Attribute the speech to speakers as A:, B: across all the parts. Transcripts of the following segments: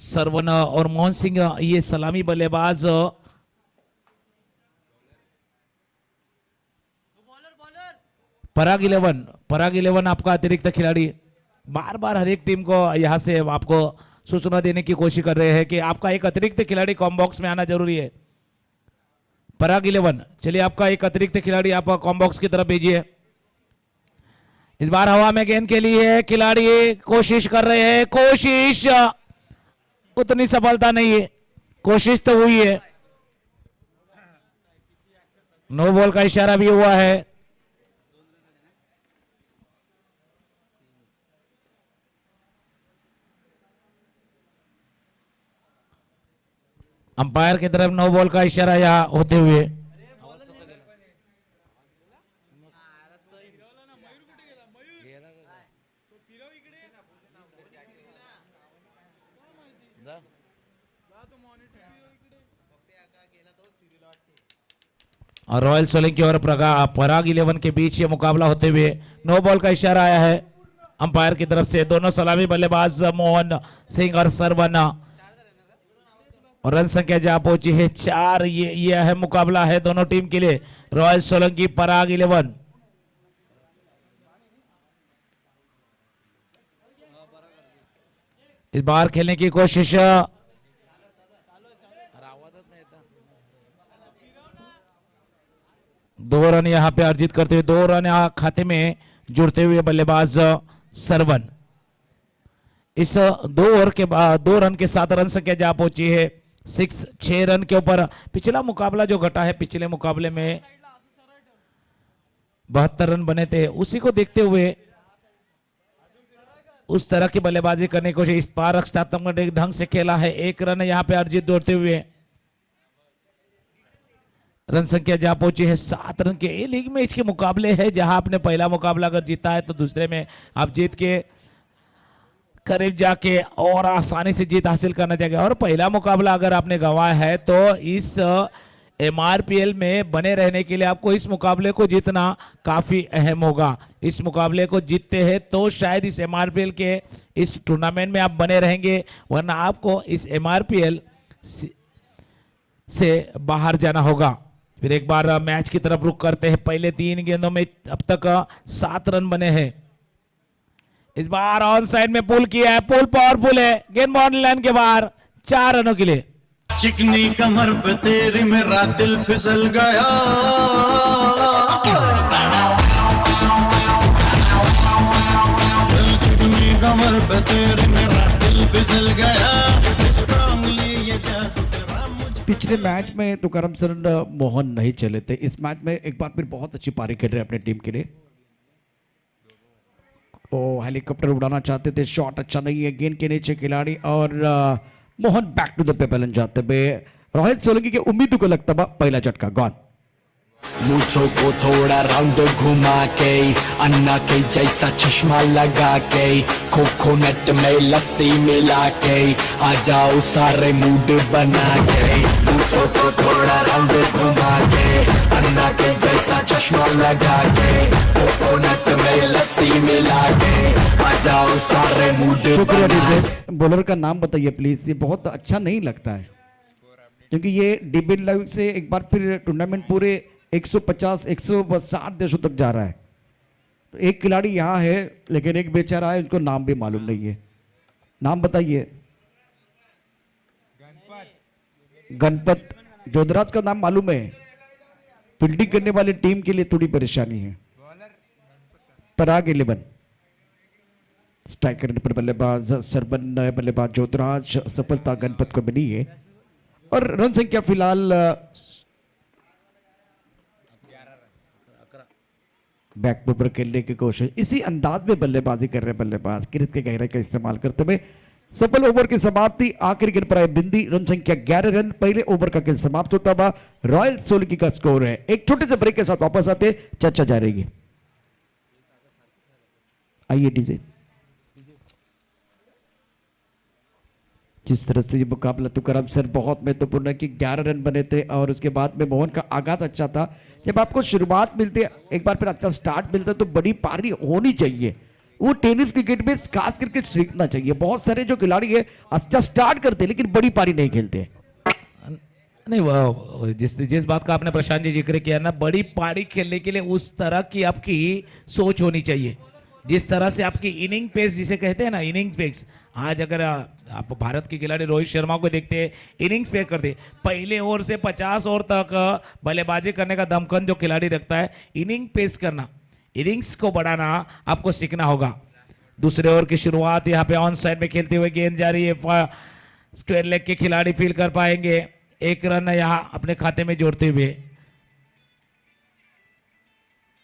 A: सरवन और मोहन सिंह ये सलामी बल्लेबाज। पराग 11 आपका अतिरिक्त खिलाड़ी। बार बार हर एक टीम को यहां से आपको सूचना देने की कोशिश कर रहे हैं कि आपका एक अतिरिक्त खिलाड़ी कॉम बॉक्स में आना जरूरी है। पराग 11, चलिए आपका एक अतिरिक्त खिलाड़ी आप कॉम बॉक्स की तरफ भेजिए। इस बार हवा में गेंद के लिए खिलाड़ी कोशिश कर रहे हैं, कोशिश उतनी सफलता नहीं है, कोशिश तो हुई है। नो बॉल का इशारा भी हुआ है। अंपायर की तरफ नो बॉल का इशारा यहां होते हुए और रॉयल सोलंकी और पराग 11 के बीच ये मुकाबला होते हुए नो बॉल का इशारा आया है अंपायर की तरफ से। दोनों सलामी बल्लेबाज मोहन सिंह और सरवन, और रन संख्या जहां पहुंची है 4। ये अहम मुकाबला है दोनों टीम के लिए। रॉयल सोलंकी पराग 11। इस बार खेलने की कोशिश, 2 रन यहां पे अर्जित करते हुए 2 रन यहां खाते में जुड़ते हुए बल्लेबाज सरवन। इस 2 ओवर के बाद 2 रन के साथ रन संख्या जहां पहुंची है 6 रन के ऊपर। पिछला मुकाबला जो घटा है, पिछले मुकाबले में 72 रन बने थे, उसी को देखते हुए उस तरह की बल्लेबाजी करने की कोशिश। इस बार रक्षात्मक ढंग से खेला है, 1 रन यहां पे अर्जित दौड़ते हुए। रन संख्या जहां पहुंची है 7 रन के। ये लीग मैच के मुकाबले है जहां आपने पहला मुकाबला अगर जीता है तो दूसरे में आप जीत के करीब जाके और आसानी से जीत हासिल करना चाहिए। और पहला मुकाबला अगर आपने गंवाया है तो इस MRPL में बने रहने के लिए आपको इस मुकाबले को जीतना काफी अहम होगा। इस मुकाबले को जीतते हैं तो शायद इस MRPL के इस टूर्नामेंट में आप बने रहेंगे, वरना आपको इस MRPL से बाहर जाना होगा। फिर एक बार मैच की तरफ रुख करते हैं। पहले 3 गेंदों में अब तक 7 रन बने हैं। इस बार ऑन साइड में पुल किया है, पुल पावरफुल है, गेंद बाउंड्री लाइन के बाहर 4 रनों के लिए।
B: चिकनी कमर पे तेरी मेरा दिल फिसल गया, चिकनी कमर पे तेरी मेरा दिल फिसल गया।
C: पिछले मैच में तो करमचंद मोहन नहीं चले थे, इस मैच में एक बार फिर बहुत अच्छी पारी खेल रहे हैं अपने टीम के लिए। वो हेलीकॉप्टर उड़ाना चाहते थे, शॉट अच्छा नहीं है, गेंद के नीचे खिलाड़ी और मोहन बैक टू द पेपलन जाते हुए रॉयल सोलंकी के उम्मीदों को लगता था पहला झटका गॉन।
D: मूछों को थोड़ा राउंड घुमा के, अन्ना के जैसा चश्मा लगा के, कोकोनट में लस्सी मिला के, आ जाओ सारे मूड बना के। मूछों को थोड़ा राउंड घुमा के, अन्ना के जैसा चश्मा लगा के, कोकोनट में लस्सी मिला के, आ जाओ सारे मूड बना के।
C: बॉलर का नाम बताइए प्लीज, ये बहुत अच्छा नहीं लगता है क्योंकि ये डीबी लाइव से एक बार फिर टूर्नामेंट पूरे 150 160 देशों तक जा रहा है। तो एक खिलाड़ी यहाँ है लेकिन एक बेचारा है, उनको नाम भी मालूम नहीं है। नाम बताइए। गणपत जोधराज का नाम मालूम है। फील्डिंग करने वाली टीम के लिए थोड़ी परेशानी है। पराग 11 स्ट्राइक करने पर बल्लेबाज सरबन, बल्लेबाज जोधराज, सफलता गणपत को मिली है और रन संख्या फिलहाल बैकफुट पर खेलने की कोशिश। इसी अंदाज में बल्लेबाजी कर रहे बल्लेबाज किरत के गहराई का इस्तेमाल करते हुए सफल ओवर की समाप्ति। आखिरी गेंद पर आए बिंदी, रन संख्या 11 रन। पहले ओवर का खेल समाप्त होता हुआ रॉयल सोलंकी का स्कोर है। एक छोटे से ब्रेक के साथ वापस आते चर्चा जारी रहेगी। आइए डीजे। जिस तरह से ये मुकाबला तुकाराम सर बहुत महत्वपूर्ण है कि 11 रन बने थे और उसके बाद में मोहन का आगाज अच्छा था। जब आपको शुरुआत मिलती है, एक बार फिर अच्छा स्टार्ट मिलता है तो बड़ी पारी होनी चाहिए। वो टेनिस क्रिकेट में खास करके सीखना चाहिए। बहुत सारे जो खिलाड़ी है अच्छा स्टार्ट करते लेकिन बड़ी पारी नहीं खेलते।
A: नहीं, वो जिस बात का आपने प्रशांत जी जिक्र किया ना, बड़ी पारी खेलने के लिए उस तरह की आपकी सोच होनी चाहिए। जिस तरह से आपकी इनिंग पेस जिसे कहते हैं ना, इनिंग पेस, आज अगर आप भारत के खिलाड़ी रोहित शर्मा को देखते हैं, इनिंग्स पे करते पहले ओवर से 50 ओवर तक बल्लेबाजी करने का दमखम जो खिलाड़ी रखता है, इनिंग पेस करना, इनिंग्स को बढ़ाना आपको सीखना होगा। दूसरे ओवर की शुरुआत यहाँ पे ऑन साइड में खेलते हुए गेंद जा रही है, स्क्वायर लेग के खिलाड़ी फील कर पाएंगे, एक रन यहाँ अपने खाते में जोड़ते हुए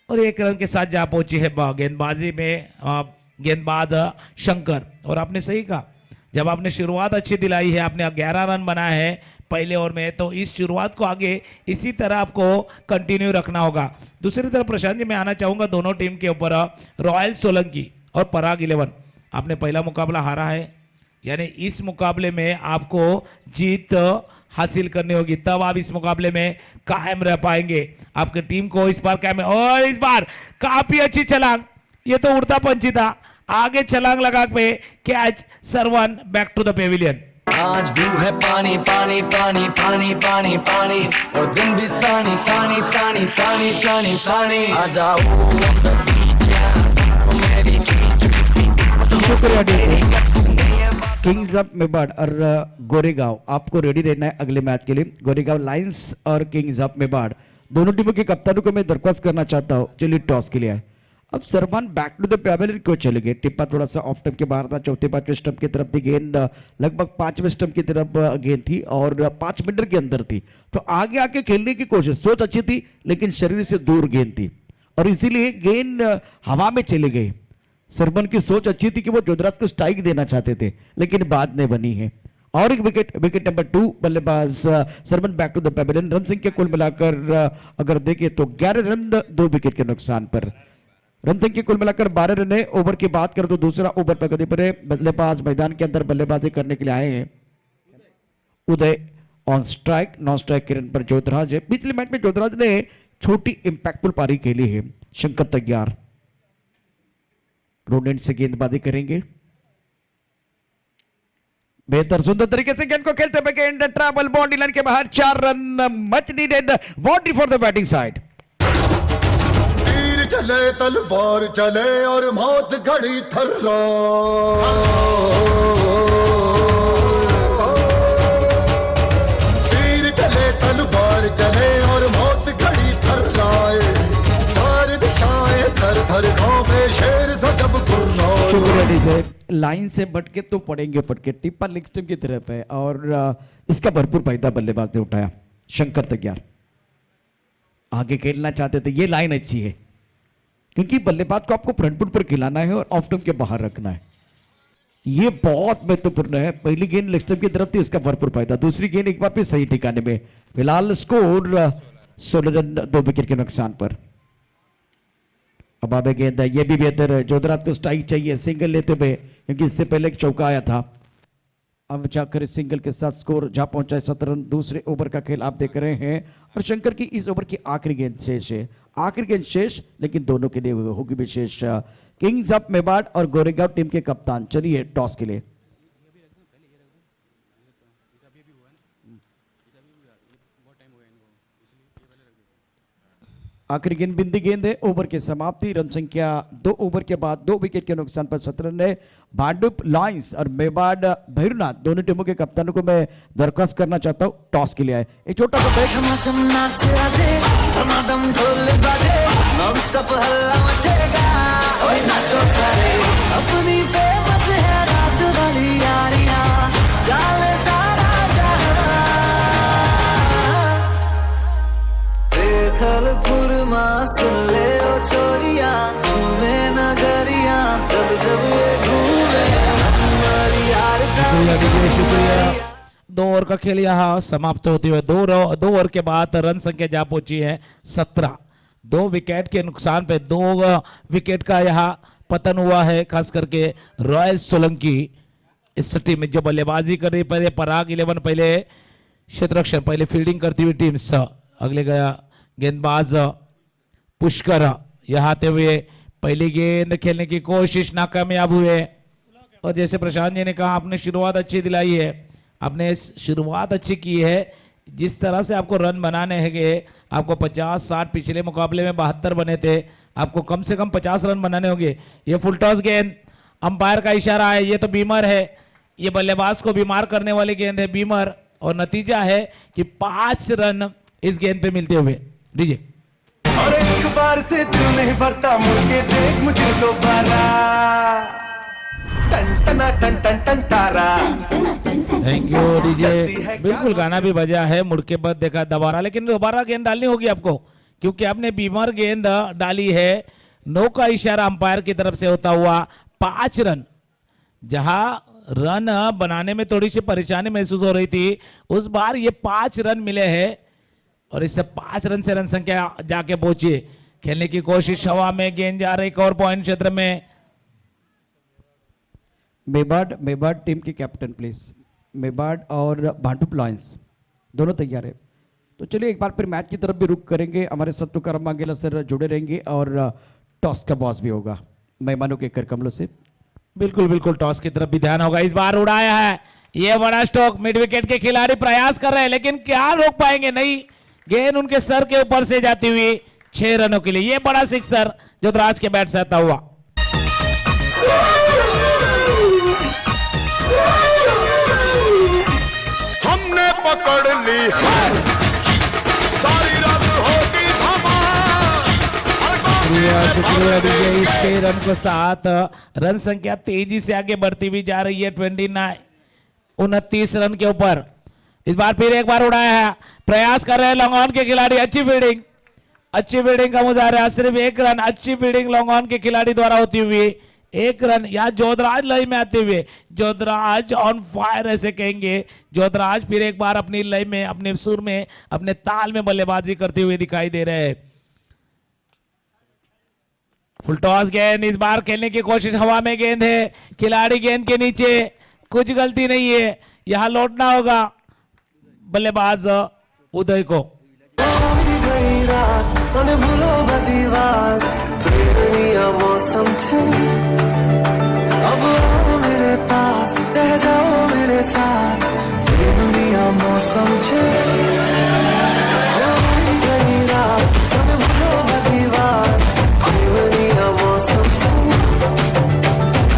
A: और एक रन के साथ जा पहुंची है गेंदबाजी में गेंदबाज शंकर। और आपने सही कहा, जब आपने शुरुआत अच्छी दिलाई है, आपने 11 रन बनाए हैं पहले ओवर में, तो इस शुरुआत को आगे इसी तरह आपको कंटिन्यू रखना होगा। दूसरी तरफ प्रशांत जी मैं आना चाहूंगा दोनों टीम के ऊपर, रॉयल सोलंकी और पराग 11, आपने पहला मुकाबला हारा है, यानी इस मुकाबले में आपको जीत हासिल करनी होगी, तब आप इस मुकाबले में कायम रह पाएंगे। आपकी टीम को इस बार कायम, और इस बार काफी अच्छी छलांग, ये तो उड़ता पंछी था, आगे छलांग लगा पे catch, Sarwan back to the pavilion.
D: आज भी है पानी पानी पानी पानी पानी पानी और दिन भी सानी सानी सानी सानी सानी सानी आ जाओ।
C: किंग्स ऑफ मेवाड़ और गोरेगांव आपको रेडी रहना है अगले मैच के लिए। गोरेगांव लायंस और किंग्स ऑफ मेवाड़ दोनों टीमों के कप्तानों को मैं दरख्वास्त करना चाहता हूं, चलिए टॉस के लिए आए। अब सरमान बैक टू द पेविलियन क्यों चले गए? टिप्पा थोड़ा सा ऑफ स्टंप के बाहर था, चौथे 5वें स्टंप की तरफ थी गेंद, लगभग 5वें स्टंप की तरफ गेंद थी और 5 मीटर के अंदर थी, तो आगे आके खेलने की कोशिश, सोच अच्छी थी लेकिन शरीर से दूर गेंद थी और इसीलिए गेंद हवा में चली गई। सरमन की सोच अच्छी थी कि वो जोधराज को स्ट्राइक देना चाहते थे लेकिन बाद में बनी है। और एक विकेट नंबर 2 बल्लेबाज Sarman back to the pavilion. Run संख्या कुल मिलाकर अगर देखें तो 11 रन 2 विकेट के नुकसान पर, रन संख्या कुल मिलाकर 12 रन है। ओवर की बात करें तो दूसरा ओवर पर गति पर है, बल्लेबाज मैदान के अंदर बल्लेबाजी करने के लिए आए हैं। उदय ऑन स्ट्राइक, नॉन स्ट्राइक के रन पर जोधराज है। पिछले मैच में जोधराज ने छोटी इंपैक्टफुल पारी खेली है। शंकर तैयार, रोडेंट से गेंदबाजी करेंगे, बेहतर सुंदर तरीके से गेंद को खेलते हुए गेंद ट्रैवल बाउंड्री लाइन के बाहर, 4 run much needed boundary for the batting side.
E: तीर चले तलवार चले और मौत घड़ी थर्रा, तीर चले तलवार चले और मौत घड़ी थर्राए, चार दिशाएं थर थर घूमे शेर सा जब गुर्राए।
C: लाइन से भटके तो पड़ेंगे फटके, टिप्पा लेग स्टंप की तरफ है और इसका भरपूर फायदा बल्लेबाज ने उठाया। शंकर तैयार, आगे खेलना चाहते थे, ये लाइन अच्छी है क्योंकि बल्लेबाज को आपको फ्रंट फुट पर खिलाना है और ऑफ स्टंप के बाहर रखना है, ये बहुत महत्वपूर्ण है। पहली गेंद लेग स्टंप की तरफ थी, इसका भरपूर फायदा। दूसरी गेंद एक बार फिर सही ठिकाने में। फिलहाल स्कोर 16 रन 2 विकेट के नुकसान पर। अब आगे गेंद है, ये भी बेहतर है। जोधराज को स्ट्राइक चाहिए सिंगल लेते हुए क्योंकि इससे पहले एक चौका आया था। अब जाकर इस सिंगल के साथ स्कोर जहां पहुंचा है 17 रन। दूसरे ओवर का खेल आप देख रहे हैं और शंकर की इस ओवर की आखिरी गेंद शेष है, आखिरी गेंद शेष, लेकिन दोनों के लिए होगी विशेष। किंग्स ऑफ मेवाड़ और गोरेगांव टीम के कप्तान चलिए टॉस के लिए। आखिरी गेंद बिंदी गेंद है, ओवर की समाप्ति। रन संख्या 2 ओवर के बाद 2 विकेट के नुकसान पर 17 रन है। भांडुप लायंस और मेवाड़ भैरवनाथ दोनों टीमों के कप्तानों को मैं दरख्वास्त करना चाहता हूं टॉस के लिए आए। एक छोटा सा ब्रेक।
A: दो ओवर का खेल यहाँ समाप्त होते हुए 2 ओवर के बाद रन संख्या जा पहुंची है 17। 2 विकेट के नुकसान पे 2 विकेट का यहाँ पतन हुआ है, खास करके रॉयल सोलंकी इस टीम में जो बल्लेबाजी कर रही। पहले पराग 11 पहले क्षेत्ररक्षण, पहले फील्डिंग करती हुई टीम। अगले गया गेंदबाज पुष्कर यहाँ आते हुए पहली गेंद खेलने की कोशिश नाकामयाब हुए। और जैसे प्रशांत जी ने कहा, आपने शुरुआत अच्छी दिलाई है, आपने शुरुआत अच्छी की है। जिस तरह से आपको रन बनाने हैं, आपको 50-60, पिछले मुकाबले में 72 बने थे, आपको कम से कम 50 रन बनाने होंगे। ये फुल टॉस गेंद, अंपायर का इशारा है, ये तो बीमर है, ये बल्लेबाज को बीमार करने वाली गेंद है, बीमर। और नतीजा है कि 5 रन इस गेंद पे मिलते हुए। डीजे
F: और एक बार से दिल नहीं भरता, मुड़ के देख मुझे दोबारा। टन टना टन टन टन तारा।
A: Thank you DJ. बिल्कुल गाना भी बजा है, मुड़ के बाद देखा दोबारा, लेकिन दोबारा गेंद डालनी होगी आपको, क्योंकि आपने बीमर गेंद डाली है। 9 का इशारा अंपायर की तरफ से होता हुआ 5 रन। जहां रन बनाने में थोड़ी सी परेशानी महसूस हो रही थी, उस बार ये 5 रन मिले हैं और इससे 5 रन से रन संख्या जाके पहुंची। खेलने की कोशिश, हवा में गेंद जा रही, एक और पॉइंट क्षेत्र में।
C: मेबाड टीम के कैप्टन प्लीज, मेबाड और भांडुप लॉयंस दोनों तैयार है। तो चलिए एक बार फिर मैच की तरफ भी रुख करेंगे। हमारे साथ तुकाराम मांगेला सर जुड़े रहेंगे और टॉस का बॉस भी होगा मेहमानों के करकमलों से।
A: बिल्कुल बिल्कुल, टॉस की तरफ भी ध्यान होगा। इस बार उड़ाया है, ये बड़ा स्ट्रोक, मिड विकेट के खिलाड़ी प्रयास कर रहे हैं, लेकिन क्या रोक पाएंगे? नहीं, गेंद उनके सर के ऊपर से जाती हुई 6 रनों के लिए। ये बड़ा सिक्सर जोधराज के बैट से आता हुआ।
F: हमने पकड़ ली सारी रात होगी
A: शुक्रिया डीजे। इस 6 रन को 7 रन संख्या तेजी से आगे बढ़ती हुई जा रही है 29 रन के ऊपर। इस बार फिर एक बार उड़ाया है, प्रयास कर रहे हैं लॉन्ग ऑन के खिलाड़ी। अच्छी फील्डिंग का मुजाहरा, सिर्फ 1 रन। अच्छी फील्डिंग लॉन्ग ऑन के खिलाड़ी द्वारा होती हुई 1 रन। या जोधराज लय में आते हुए, जोधराज ऑन फायर ऐसे कहेंगे। जोधराज फिर एक बार अपनी लय में, अपने सुर में, अपने ताल में बल्लेबाजी करते हुए दिखाई दे रहे हैं। फुल टॉस गेंद, इस बार खेलने की कोशिश, हवा में गेंद है, खिलाड़ी गेंद के नीचे, कुछ गलती नहीं है, यहां लौटना होगा बल्लेबाज उदय को।
F: मौसम अब आओ मेरे पास, रह जाओ मेरे साथ, मौसम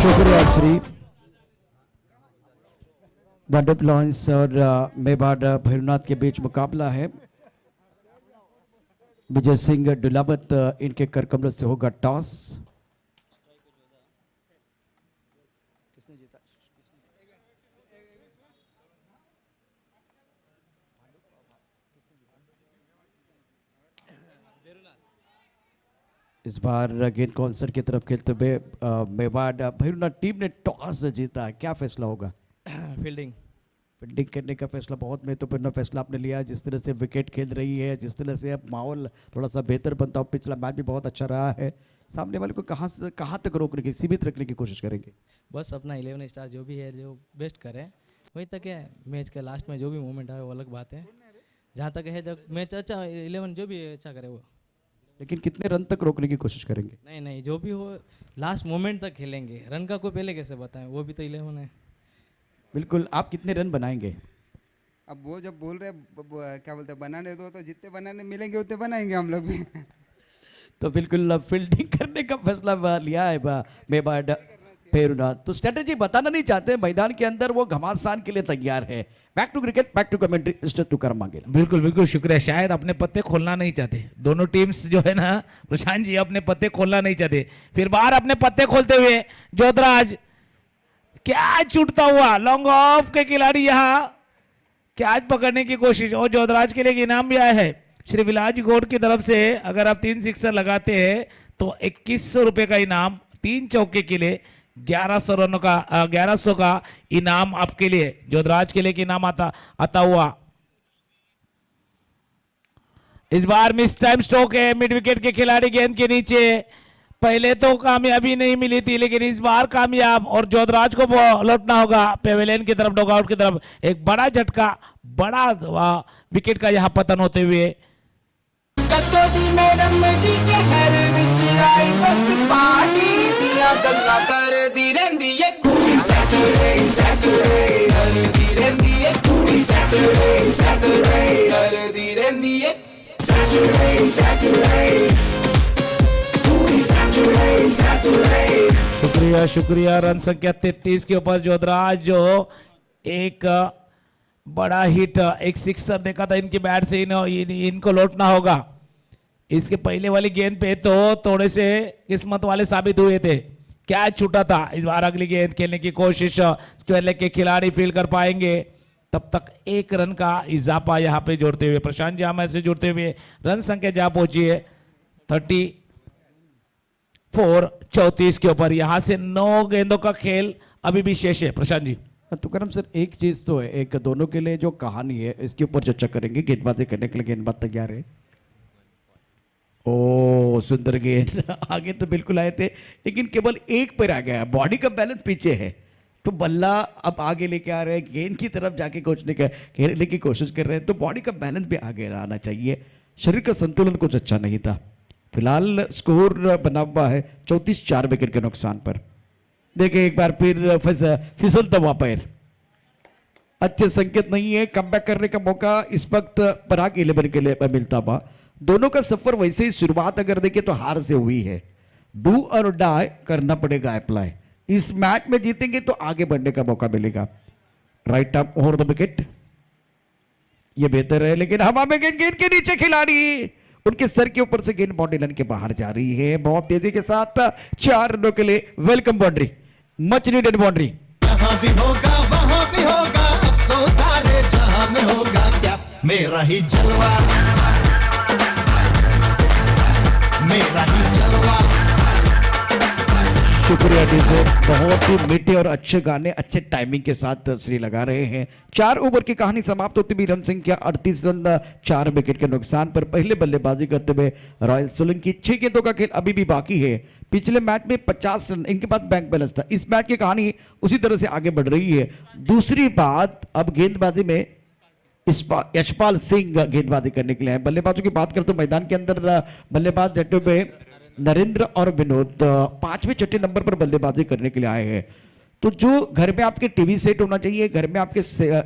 C: शुक्रिया श्री। भांडुप लॉयंस और मेबाड भैरवनाथ के बीच मुकाबला है। विजय सिंह डुलावत इनके करकमलों से होगा टॉस। इस बार गेंद को आंसर की तरफ खेलते हुए मेवाड़ भैरवनाथ टीम ने टॉस जीता है। क्या फैसला होगा?
G: फील्डिंग
C: करने का फैसला बहुत महत्वपूर्ण फैसला आपने लिया। जिस तरह से विकेट खेल रही है, जिस तरह से अब माहौल थोड़ा सा बेहतर बनता हो, पिछला मैच भी बहुत अच्छा रहा है। सामने वाले को कहाँ तक रोकने की, सीमित रखने की कोशिश करेंगे?
G: बस अपना 11 स्टार जो भी है, जो बेस्ट करे वही तक है। मैच के लास्ट में जो भी मोमेंट आए वो अलग बात है। जहाँ तक है जब मैच अच्छा 11 जो भी अच्छा करे वो।
C: लेकिन कितने रन तक रोकने की कोशिश करेंगे?
G: नहीं, जो भी हो लास्ट मोमेंट तक खेलेंगे। रन का कोई पहले कैसे बताएं, वो भी तो 11 है।
C: बिल्कुल। आप कितने रन बनाएंगे?
H: अब वो जब बोल रहे क्या बोलते हैं बनाने दो, तो जितने बनाने मिलेंगे उतने बनाएंगे हम लोग भी।
C: तो बिल्कुल फील्डिंग करने का फैसला लिया है मेवाड़ भैरवनाथ। तो स्ट्रेटेजी बताना नहीं चाहते, मैदान के अंदर वो घमासान के लिए तैयार है। Back to cricket, back to commentary, mister Tukaram Mangela.
A: बिल्कुल बिल्कुल शुक्रिया। शायद अपने पत्ते खोलना नहीं चाहते दोनों टीम्स जो है ना प्रशांत जी, अपने पत्ते खोलना नहीं चाहते। फिर बाहर अपने पत्ते खोलते हुए जोधराज कैच छूटता हुआ, लॉन्ग ऑफ के खिलाड़ी यहाँ कैच पकड़ने की कोशिश। और जोधराज के लिए इनाम भी आया है श्री विलाज गौड़ की तरफ से। अगर आप 3 सिक्सर लगाते हैं तो 2100 रुपए का इनाम, 3 चौके के लिए 1100 रनों का 1100 का इनाम आपके लिए, जोधराज के लिए कि इनाम आता हुआ। इस बार मिस टाइम स्ट्रोक है, मिड विकेट के खिलाड़ी गेंद के नीचे। पहले तो कामयाबी नहीं मिली थी, लेकिन इस बार कामयाब, और जोधराज को लौटना होगा पेवेलियन की तरफ, डॉगआउट की तरफ। एक बड़ा झटका, बड़ा विकेट का यहां पतन होते हुए
D: जदों दी मैडम दी शहर विच आई बस पार्टी दियां गल्लां करदी रहिंदी है कुड़ी सैटरडे सैटरडे करदी रहिंदी है कुड़ी सैटरडे सैटरडे करदी रहिंदी है सैटरडे सैटरडे कुड़ी सैटरडे सैटरडे।
A: शुक्रिया शुक्रिया। रन संख्या 33 के ऊपर जोधराज जो एक बड़ा हिट, एक सिक्सर देखा था इनकी बैट से, इनको लौटना होगा। इसके पहले वाली गेंद पे तो थोड़े से किस्मत वाले साबित हुए थे, कैच छूटा था। इस बार अगली गेंद खेलने की कोशिश स्क्वायर लेग के खिलाड़ी फील कर पाएंगे। तब तक एक रन का इजाफा यहाँ पे जोड़ते हुए प्रशांत जी हमारे से जुड़ते हुए रन संख्या जा पहुंची है 34 के ऊपर। यहां से 9 गेंदों का खेल अभी भी शेष है। प्रशांत जी
C: तुकाराम सर, एक चीज तो है, एक दोनों के लिए जो कहानी है इसके ऊपर चर्चा करेंगे। गेंदबाजी करने के लिए गेंदबाज तैयार है। ओ सुंदर गेंद आगे तो बिल्कुल आए थे, लेकिन केवल एक पर आ गया। बॉडी का बैलेंस पीछे है तो बल्ला अब आगे लेके आ रहे हैं, गेंद की तरफ जाके खेलने की कोशिश कर रहे हैं, तो बॉडी का बैलेंस भी आगे आना चाहिए। शरीर का संतुलन कुछ अच्छा नहीं था। फिलहाल स्कोर बना हुआ है 34, 4 विकेट के नुकसान पर। देखिए एक बार फिर फिसलता हुआ पैर, अच्छे संकेत नहीं है। कमबैक करने का मौका इस वक्त पराग 11 के लिए मिलता हुआ। दोनों का सफर वैसे ही शुरुआत अगर देखें तो हार से हुई है। डू और डाई करना पड़ेगा अप्लाई। इस मैच में जीतेंगे तो आगे बढ़ने का मौका मिलेगा। Right arm over the wicket, ये बेहतर है, लेकिन हवा में गेंद के नीचे खिलाड़ी, उनके सर के ऊपर से गेंद बाउंड्री लाइन के बाहर जा रही है। बहुत तेजी के साथ 4 रनों के लिए welcome boundary, much needed boundary.
B: यहाँ भी होगा वहाँ भी होगा, अब तो सारे जहां में होगा क्या मेरा ही जलवा, मेरा ही जलवा।
C: शुक्रिया डीजे, बहुत ही मीठे और अच्छे गाने अच्छे टाइमिंग के साथ श्री लगा रहे हैं। 4 ओवर की कहानी समाप्त होती हुई रन संख्या 38 रन 4 विकेट के नुकसान पर। पहले बल्लेबाजी करते हुए रॉयल सोलंकी। 6 गेंदों का खेल अभी भी बाकी है। पिछले मैच में 50 रन इनके पास बैंक बैलेंस था। इस मैच की कहानी उसी तरह से आगे बढ़ रही है। दूसरी बात, अब गेंदबाजी में यशपाल सिंह गेंदबाजी करने के लिए है। बल्लेबाजों की बात करते तो मैदान के अंदर बल्लेबाज डटे हुए नरेंद्र और विनोद 5वें 6ठे नंबर पर बल्लेबाजी करने के लिए आए हैं। तो जो घर में आपके टीवी सेट होना चाहिए, घर में आपके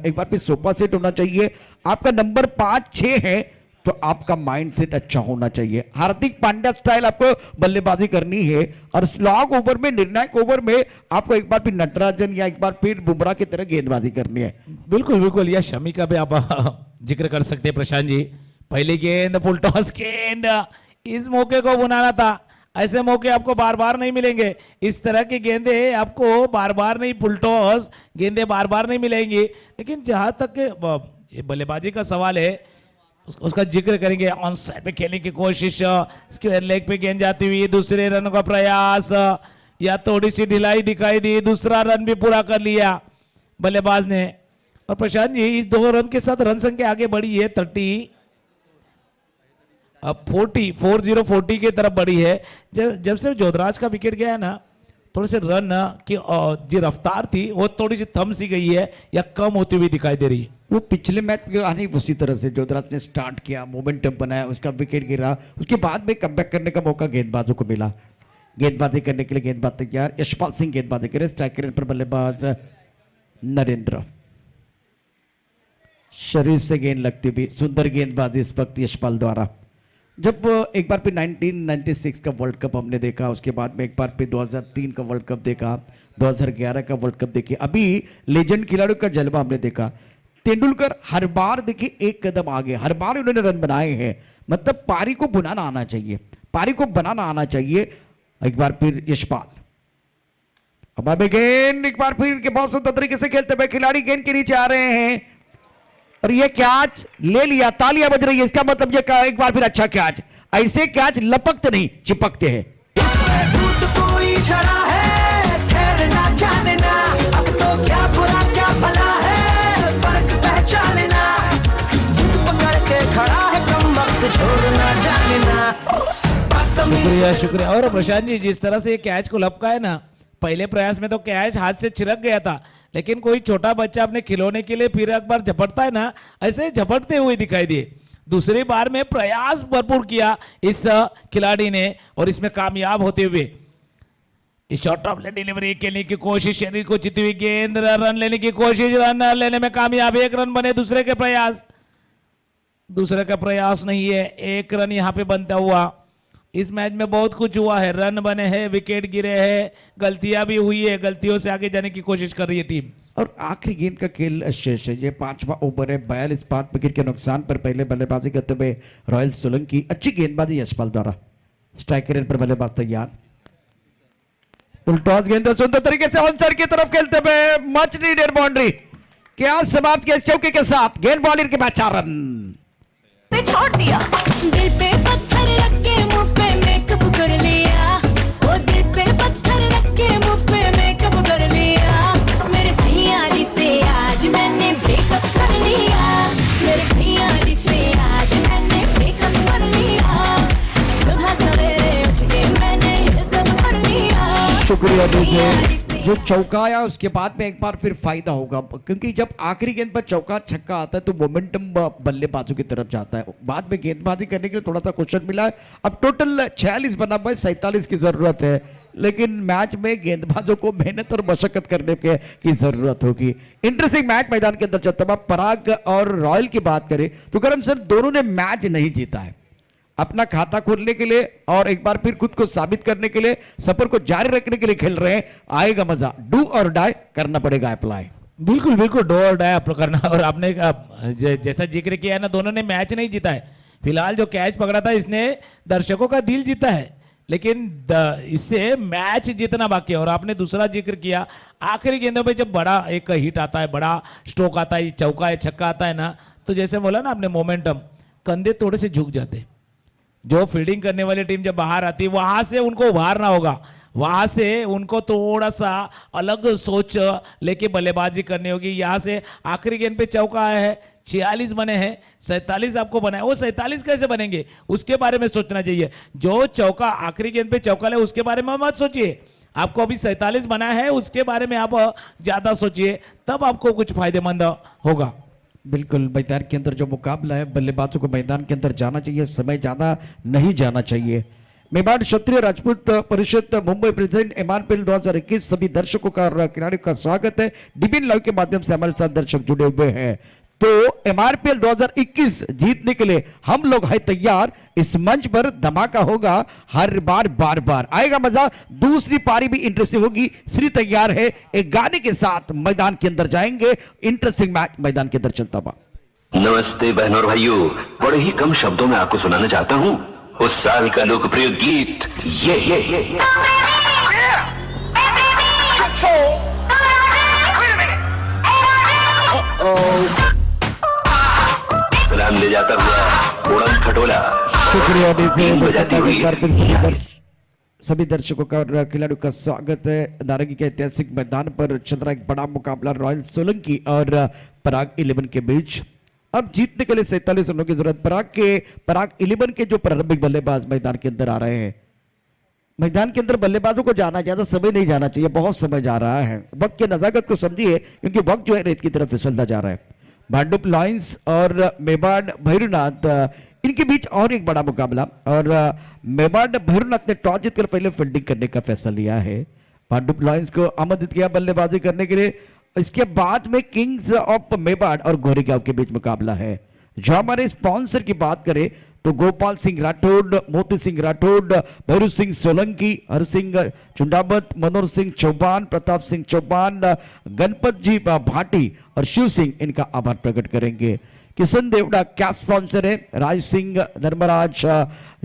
C: एक बार फिर सोफा सेट होना चाहिए। आपका नंबर 5-6 है तो आपका माइंड सेट अच्छा होना चाहिए। हार्दिक पांड्या स्टाइल आपको बल्लेबाजी करनी है और स्लॉग ओवर में, निर्णायक ओवर में आपको एक बार फिर नटराजन या एक बार फिर बुमराह की तरह गेंदबाजी करनी है।
A: बिल्कुल बिल्कुल, यह शमी का भी आप जिक्र कर सकते हैं प्रशांत जी। पहली गेंद फुल टॉस गेंद, इस मौके को बुनाना था। ऐसे मौके आपको बार बार नहीं मिलेंगे। इस तरह की गेंदें आपको बार बार नहीं, फुल टॉस गेंदें बार बार नहीं मिलेंगी। लेकिन जहां तक ये बल्लेबाजी का सवाल है उसका जिक्र करेंगे। ऑन साइड पे खेलने की कोशिश, स्क्वायर लेग पे गेंद जाती हुई, दूसरे रन का प्रयास, या थोड़ी सी ढिलाई दिखाई दी। दूसरा रन भी पूरा कर लिया बल्लेबाज ने। और प्रशांत जी इस 2 रन के साथ रन संख्या आगे बढ़ी है 40 की तरफ बढ़ी है। जब से जोधराज का विकेट गया है ना, थोड़े से रन की जो रफ्तार थी वो थोड़ी सी थम सी गई है या कम होती हुई दिखाई दे रही है।
C: वो पिछले मैच में आने उसी तरह से जोधराज ने स्टार्ट किया, मोमेंटम बनाया, उसका विकेट गिरा, उसके बाद में कमबैक करने का मौका गेंदबाजों को मिला। गेंदबाजी करने के लिए गेंदबाज तैयार, यशपाल सिंह गेंदबाजी करे। स्ट्राइकर पर बल्लेबाज नरेंद्र, शरीर से गेंद लगती हुई सुंदर गेंदबाजी इस वक्त यशपाल द्वारा। जब एक बार फिर 1996 का वर्ल्ड कप हमने देखा, उसके बाद में एक बार फिर 2003 का वर्ल्ड कप देखा, 2011 का वर्ल्ड कप देखिए, अभी लेजेंड खिलाड़ियों का जलवा हमने देखा। तेंदुलकर हर बार देखिए एक कदम आगे, हर बार उन्होंने रन बनाए हैं। मतलब पारी को बनाना आना चाहिए, पारी को बनाना आना चाहिए। एक बार फिर यशपाल, अब अभी गेंद एक बार फिर के बहुत सुंदर तरीके से खेलते हुए खिलाड़ी गेंद के नीचे आ रहे हैं और ये कैच ले लिया। तालियां बज रही है, इसका मतलब ये एक बार फिर अच्छा कैच। ऐसे कैच लपकते नहीं, चिपकते हैं।
F: कोई चढ़ा है ठहरना जानना, अब तो क्या बुरा क्या भला है फर्क पहचानना, पकड़ के खड़ा है कम वक्त छोड़ना जानना।
A: शुक्रिया शुक्रिया। और प्रशांत जी जिस तरह से ये कैच को लपका है ना, पहले प्रयास में तो कैच हाथ से छिरक गया था, लेकिन कोई छोटा बच्चा अपने खिलौने के लिए फिर एक बार झपटता है ना, ऐसे झपटते हुए दिखाई दिए। दूसरी बार में प्रयास भरपूर किया इस खिलाड़ी ने और इसमें कामयाब होते हुए इस शॉर्ट ऑफ डिलीवरी खेलने की कोशिश, शरीर को जीती हुई गेंद, रन लेने की कोशिश, रन लेने में कामयाब, 1 रन बने। दूसरे का प्रयास नहीं है, 1 रन यहां पे बनता हुआ। इस मैच में बहुत कुछ हुआ है, रन बने हैं, विकेट गिरे हैं, गलतियां भी हुई है, गलतियों से आगे जाने की कोशिश कर रही है टीम।
C: और आखिरी गेंद का खेल शेष है। ये 5वां ओवर है, 42 5 विकेट के नुकसान पर पहले बल्लेबाजी करते हुए रॉयल सोलंकी। अच्छी गेंदबाजी यशपाल द्वारा, स्ट्राइकर एंड पर बल्लेबाज तैयार। टॉस गेंद सुंदर तरीके से आंसर की तरफ खेलते हुए मच नीडेड बाउंड्री क्या समाप्त किया इस चौके के साथ। गेंद बॉलर के बाद 4 रन
I: से छोड़ दिया, दिल पे पत्थर रख के मुंह पे मेकअप कर लिया, वो दिल पे पत्थर रख के मुंह पे मेकअप कर लिया। मेरे सैया जी से आज मैंने ब्रेकअप कर लिया, मेरे सैया जी से आज मैंने ब्रेकअप कर लिया। सुबह सवेरे उठ के मैंने ये सब कर लिया।
C: शुक्रिया डीजे। जो चौका आया उसके बाद में एक बार फिर फायदा होगा, क्योंकि जब आखिरी गेंद पर चौका छक्का आता है तो मोमेंटम बल्लेबाजों की तरफ जाता है। बाद में गेंदबाजी करने के लिए थोड़ा सा क्वेश्चन मिला है। अब टोटल 46 बना हुआ है, 47 की जरूरत है, लेकिन मैच में गेंदबाजों को मेहनत और मशक्कत करने की जरूरत होगी। इंटरेस्टिंग मैच मैदान के अंदर चलता है। पराग और रॉयल की बात करें तो करम सर दोनों ने मैच नहीं जीता है। अपना खाता खोलने के लिए और एक बार फिर खुद को साबित करने के लिए, सफर को जारी रखने के लिए खेल रहे हैं। आएगा मजा, डू और डाई करना पड़ेगा अप्लाई।
A: बिल्कुल बिल्कुल, डू और डाई करना। और आपने जैसा जिक्र किया है ना, दोनों ने मैच नहीं जीता है। फिलहाल जो कैच पकड़ा था इसने दर्शकों का दिल जीता है, लेकिन इससे मैच जीतना बाकी है। और आपने दूसरा जिक्र किया, आखिरी गेंदों पे जब बड़ा एक हिट आता है, बड़ा स्ट्रोक आता है, चौका है, छक्का आता है ना, तो जैसे बोला ना आपने, मोमेंटम, कंधे थोड़े से झुक जाते। जो फील्डिंग करने वाली टीम जब बाहर आती है वहां से उनको उभारना होगा, वहां से उनको थोड़ा सा अलग सोच लेके बल्लेबाजी करनी होगी। यहां से आखिरी गेंद पे चौका आया है, 46 बने हैं, 47 आपको बनाए, वो 47 कैसे बनेंगे उसके बारे में सोचना चाहिए। जो चौका आखिरी गेंद पे चौका ले उसके बारे में मत सोचिए, आपको अभी 47 बना है उसके बारे में आप ज्यादा सोचिए, तब आपको कुछ फायदेमंद होगा।
C: बिल्कुल, मैदान के अंदर जो मुकाबला है, बल्लेबाजों को मैदान के अंदर जाना चाहिए, समय ज्यादा नहीं जाना चाहिए। मेवाड़ क्षत्रिय राजपूत परिषद मुंबई प्रेसिडेंट एमआरपीएल 2021 सभी दर्शकों का और खिलाड़ियों का स्वागत है। डीबीएन लाइव के माध्यम से हमारे साथ दर्शक जुड़े हुए हैं। तो एमआरपीएल 2021 जीतने के लिए हम लोग है तैयार। इस मंच पर धमाका होगा हर बार, बार बार आएगा मजा। दूसरी पारी भी इंटरेस्टिंग होगी। श्री तैयार है, एक गाने के साथ मैदान के अंदर जाएंगे। इंटरेस्टिंग मैच मैदान के अंदर चलता हुआ।
J: नमस्ते बहनों और भाइयों, बड़े ही कम शब्दों में आपको सुनाना चाहता हूँ उस साल का लोकप्रिय गीत ये। सलाम ले जाता हुआ उड़न खटोला
C: शुक्रिया
J: बजाती हुई।
C: सभी दर्शकों का और खिलाड़ियों का स्वागत है। नारंगी के ऐतिहासिक मैदान पर चल रहा एक बड़ा मुकाबला रॉयल सोलंकी और पराग 11 के बीच। अब जीतने के लिए 47 रनों की जरूरत। पराग 11 के जो प्रारंभिक बल्लेबाज मैदान के अंदर आ रहे हैं। मैदान के अंदर बल्लेबाजों को जाना, ज्यादा समय नहीं जाना चाहिए, बहुत समय जा रहा है। वक्त की नजाकत को समझिए, क्योंकि वक्त जो है रेत की तरफ फिसलता जा रहा है। भांडुप लायंस और मेवाड़ भैरवनाथ, इनके बीच और एक बड़ा मुकाबला। और मेवाड़ भैरवनाथ ने टॉस जीतकर पहले फील्डिंग करने का फैसला लिया है। भांडुप लायंस को आमंत्रित किया बल्लेबाजी करने के लिए। इसके बाद में किंग्स ऑफ मेवाड़ और गोरेगांव के बीच मुकाबला है। जो हमारे स्पॉन्सर की बात करें तो गोपाल सिंह राठौड़, मोती सिंह राठौड़, भैरू सिंह सोलंकी, हर सिंह चुंडावत, मनोहर सिंह चौहान, प्रताप सिंह चौहान, गणपत जी भाटी और शिव सिंह इनका आभार प्रकट करेंगे। किशन देवड़ा कैप स्पॉन्सर है। Raj Singh Dharmraj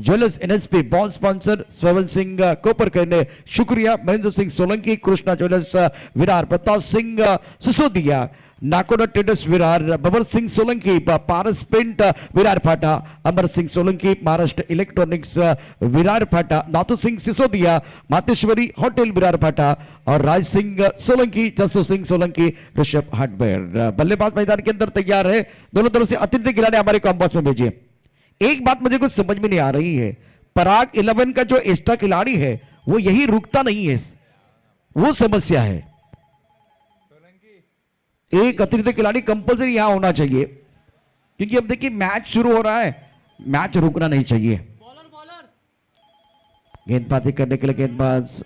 C: jewellers NSP bond sponsor. स्ववन सिंह कोपर करने शुक्रिया। Mahendra Singh Solanki, Krishna jewellers Virar, Pratap Singh Sisodia, Nakoda traders Virar, Babar Singh Solanki, Paras paint Virar Phata, Amar Singh Solanki, Maharashtra electronics Virar Phata, Nathu Singh Sisodia, Mateshwari hotel Virar Phata और राज सिंह सोलंकी, जसो सिंह सोलंकी, ऋषभ हार्डवेयर। बल्लेबाज मैदान के अंदर तैयार है। दोनों तरफ से अतिरिक्त खिलाड़ी हमारे कॉम्बॉक्स में भेजिए। एक बात मुझे कुछ समझ में नहीं आ रही है, पराग 11 का जो एक्स्ट्रा खिलाड़ी है वो यही रुकता नहीं है, वो समस्या है। एक अतिरिक्त खिलाड़ी कंपल्सरी यहां होना चाहिए। क्योंकि अब देखिए मैच शुरू हो रहा है, मैच रुकना नहीं चाहिए। गेंदबाजी करने के लिए गेंदबाज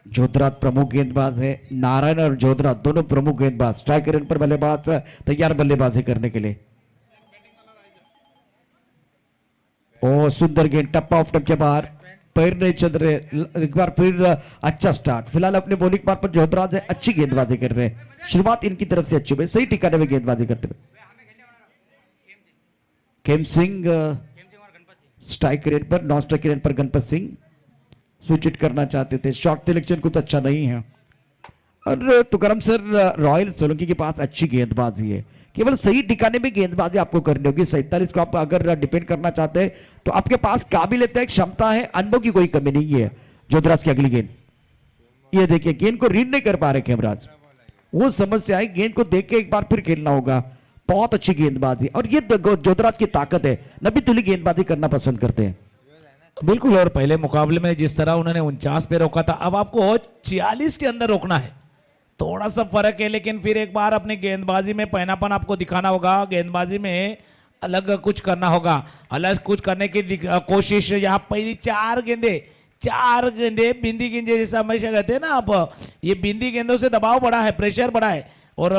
C: जोधराज प्रमुख गेंदबाज है, नारायण और जोधराज दोनों प्रमुख गेंदबाज। स्ट्राइकर इन पर बल्लेबाज तैयार बल्लेबाजी करने के लिए। ओ सुंदर गेंद, टप्पा ऑफ टप के बाहर, पैर नहीं चल रहे। एक बार फिर अच्छा स्टार्ट। फिलहाल अपने बॉलिंग पार्ट पर जोधराज है, अच्छी गेंदबाजी कर रहे हैं। शुरुआत इनकी तरफ से अच्छी हुई, सही ठिकाने में गेंदबाजी करते हुए। खेम सिंह स्ट्राइकर एंड पर, नॉन स्ट्राइकर एंड पर गणपत सिंह स्विच इट करना चाहते थे। शॉट सिलेक्शन कुछ अच्छा नहीं है। और तुकाराम सर, रॉयल सोलंकी के पास अच्छी गेंदबाजी है, केवल सही ठिकाने में गेंदबाजी आपको करनी होगी। 47 को आप अगर डिपेंड करना चाहते हैं तो आपके पास काबिलियत है, क्षमता है, अनुभव की कोई कमी नहीं है। जोधराज की अगली गेंद, ये देखिए गेंद को रीड नहीं कर पा रहे खेमराज, वो समस्या है। गेंद को देख के एक बार फिर खेलना होगा। बहुत अच्छी गेंदबाजी, और ये जोधराज की ताकत है, नबी तुली गेंदबाजी करना पसंद करते हैं।
A: बिल्कुल, और पहले मुकाबले में जिस तरह उन्होंने 49 पे रोका था, अब आपको 46 के अंदर रोकना है। थोड़ा सा फर्क है, लेकिन फिर एक बार अपने गेंदबाजी में पहनापन आपको दिखाना होगा। गेंदबाजी में अलग कुछ करना होगा, अलग कुछ करने की कोशिश। यहाँ पहली 4 गेंदे बिंदी गेंदे जैसा हमेशा कहते हैं ना आप, ये बिंदी गेंदों से दबाव बढ़ा है, प्रेशर बढ़ा है। और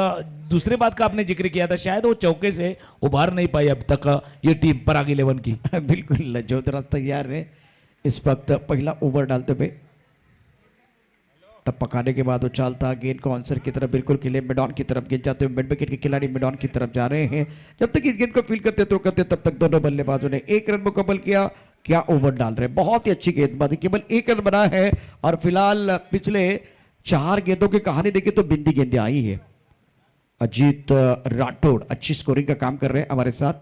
A: दूसरी बात का आपने जिक्र किया था, शायद वो चौके से उभार नहीं पाई अब तक ये टीम पराग 11 की।
C: बिल्कुल, जोधराज तैयार है इस वक्त पहला ओवर डालते हुए। टप पकाने के बाद उछालता गेंद को आंसर की तरफ बिल्कुल खेले, मिडॉन की तरफ गेंद जाते हुए मिड विकेट के खिलाड़ी मिडॉन की तरफ जा रहे हैं। जब तक इस गेंद को फील्ड करते तब तक दोनों बल्लेबाजों ने 1 रन मुकम्मल किया। क्या ओवर डाल रहे हैं, बहुत ही अच्छी गेंदबाजी, केवल 1 रन बना है। और फिलहाल पिछले 4 गेंदों की कहानी देखिए तो बिंदी गेंदें आई है। अजीत राठौड़ अच्छी स्कोरिंग का काम कर रहे हैं हमारे साथ।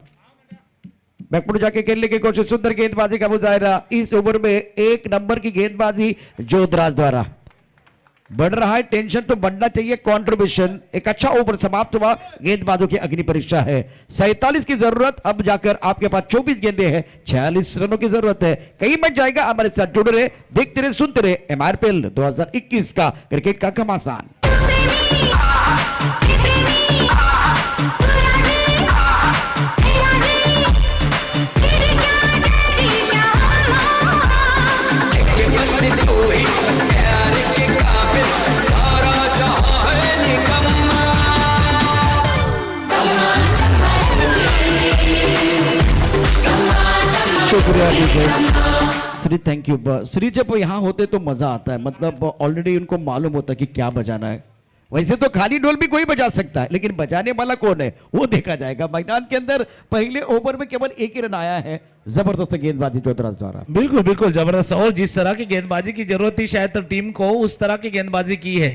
C: बैकफुट जाके खेलने की कोशिश, सुंदर गेंदबाजी का मुजाहिरा। इस ओवर में 1 नंबर की गेंदबाजी जोधराज द्वारा। बढ़ रहा है टेंशन तो बढ़ना चाहिए कंट्रीब्यूशन। एक अच्छा ओवर समाप्त हुआ, गेंदबाजों की अग्नि परीक्षा है। 47 की जरूरत, अब जाकर आपके पास 24 गेंदे हैं, 46 रनों की जरूरत है। कई मैच जाएगा, हमारे साथ जुड़े रहे, देखते रहे, सुनते रहे। MRPL 2021 का क्रिकेट का घमासान। शुक्रिया श्री, थैंक यू श्री। जब यहाँ होते तो मजा आता है, मतलब ऑलरेडी उनको मालूम होता है कि क्या बजाना है। वैसे तो खाली ढोल भी कोई बजा सकता है, लेकिन बजाने वाला कौन है वो देखा जाएगा। मैदान के अंदर पहले ओवर में केवल 1 ही रन आया है। जबरदस्त गेंदबाजी जोधराज द्वारा।
A: बिल्कुल बिल्कुल जबरदस्त, और जिस तरह की गेंदबाजी की जरूरत थी शायद तो टीम को, उस तरह की गेंदबाजी की है।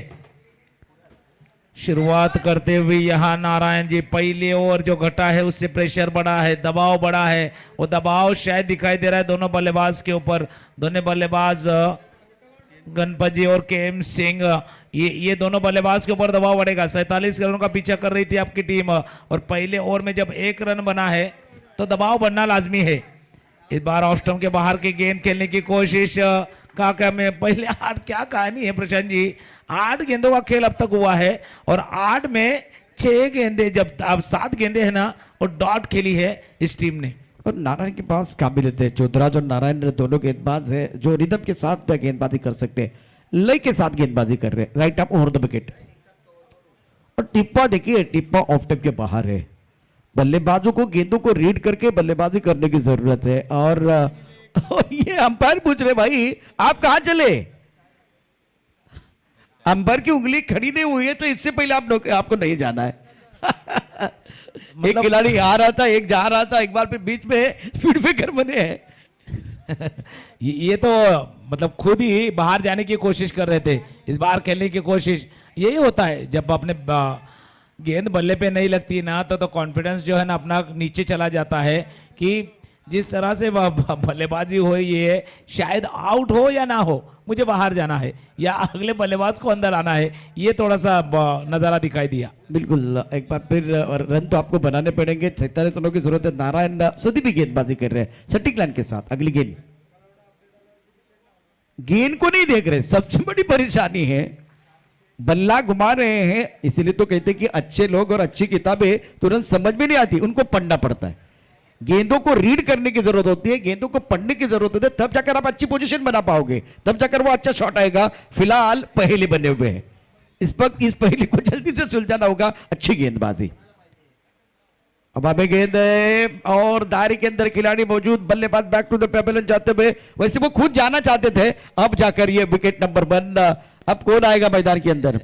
A: शुरुआत करते हुए यहाँ नारायण जी, पहले ओवर जो घटा है उससे प्रेशर बढ़ा है, दबाव बढ़ा है। वो दबाव शायद दिखाई दे रहा है दोनों बल्लेबाज के ऊपर। दोनों बल्लेबाज गणपत जी और KM सिंह, ये दोनों बल्लेबाज के ऊपर दबाव बढ़ेगा। 47 रनों का पीछा कर रही थी आपकी टीम, और पहले ओवर में जब 1 रन बना है तो दबाव बढ़ना लाजमी है। इस बार ऑफ स्टंप के बाहर की गेंद खेलने की कोशिश। क्या में पहले 8 क्या कहानी है प्रशांत जी, 8 गेंदों का खेल अब तक हुआ है, और 8 में 6 गेंदे, जब अब 7 गेंदे है ना, और डॉट खेली है इस टीम ने।
C: और नारायण के पास काबिलियत है। जोधराज और नारायण दोनों गेंदबाज है जो रिदम के साथ गेंदबाजी कर सकते हैं, लय के साथ गेंदबाजी कर रहे हैं। Right up over the wicket. और टिप्पा देखिए, टिप्पा ऑफ टेप के बाहर है। बल्लेबाजों को गेंदों को रीड करके बल्लेबाजी करने की जरूरत है। और ये अंपायर पूछ रहे भाई आप कहां चले, अंपायर की उंगली खड़ी नहीं हुई है तो इससे पहले आपको नहीं जाना है। एक खिलाड़ी आ रहा था, एक जा रहा था, एक बार फिर बीच में स्पीड ब्रेकर बने हैं।
A: ये तो मतलब खुद ही बाहर जाने की कोशिश कर रहे थे, इस बार खेलने की कोशिश। यही होता है जब अपने गेंद बल्ले पे नहीं लगती ना, तो कॉन्फिडेंस जो है ना अपना नीचे चला जाता है। कि जिस तरह से बल्लेबाजी हो, ये शायद आउट हो या ना हो, मुझे बाहर जाना है या अगले बल्लेबाज को अंदर आना है, ये थोड़ा सा नजारा दिखाई दिया।
C: बिल्कुल, एक बार फिर रन तो आपको बनाने पड़ेंगे। 47 रनों की जरूरत है। नारायण सदी भी गेंदबाजी कर रहे हैं सटीक लाइन के साथ। अगली गेंद को नहीं देख रहे, सबसे बड़ी परेशानी है। बल्ला घुमा रहे हैं, इसलिए तो कहते हैं कि अच्छे लोग और अच्छी किताबें तुरंत समझ में नहीं आती, उनको पढ़ना पड़ता है। गेंदों को रीड करने की जरूरत होती है, गेंदों को पढ़ने की जरूरत होती है, तब जाकर आप अच्छी पोजीशन बना पाओगे, तब जाकर वो अच्छा शॉट आएगा। फिलहाल पहेली बने हुए हैं, इस वक्त इस पहेली को जल्दी से सुलझाना होगा। अच्छी गेंदबाजी, अब हमें गेंद है और दायरे के अंदर खिलाड़ी मौजूद, बल्लेबाज बैक टू द पेवेलियन जाते हुए, वैसे वो खुद जाना चाहते थे, अब जाकर ये विकेट नंबर 1। अब कौन आएगा मैदान के अंदर?